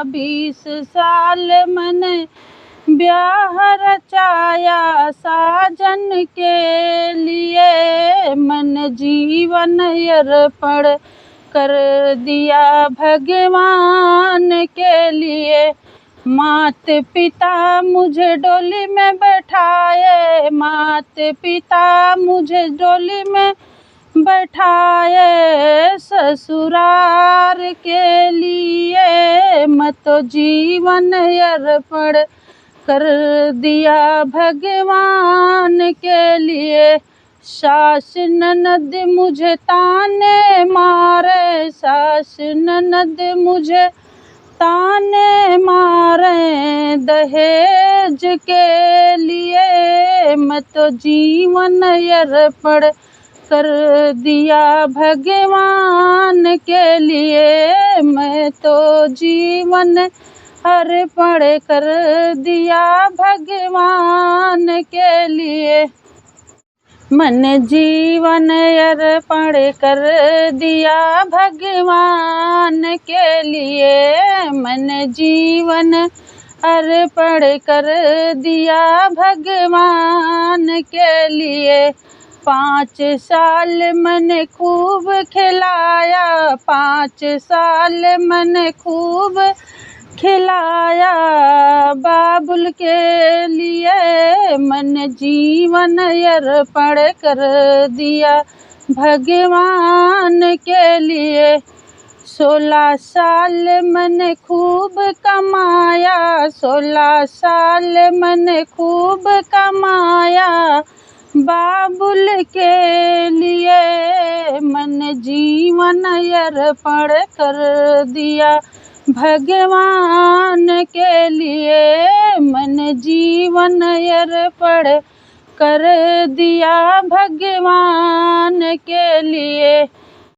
20 साल मैंने ब्याह रचाया साजन के लिए, मन जीवन अर्पण कर दिया भगवान के लिए। मात पिता मुझे डोली में बैठाए, मात पिता मुझे डोली में बैठाए ससुराल के लिए, मैं तो जीवन अर्पण कर दिया भगवान के लिए। सास ननद मुझे ताने मारे, सास ननद मुझे ताने मारे दहेज के लिए, मैं तो जीवन अर्पण कर दिया भगवान के लिए, मैं तो जीवन अर्पण कर दिया भगवान के लिए। मन जीवन अर्पण कर दिया भगवान के लिए, मन जीवन अर्पण कर दिया भगवान के लिए। 5 साल मैंने खूब खिलाया, 5 साल मैंने खूब खिलाया बाबुल के लिए, मन जीवन अर्पण कर दिया भगवान के लिए। 16 साल मैंने खूब कमाया, 16 साल मैंने खूब कमाया बाबुल के लिए, मन जीवन अर्पण कर दिया भगवान के लिए, मन जीवन अर्पण कर दिया भगवान के लिए।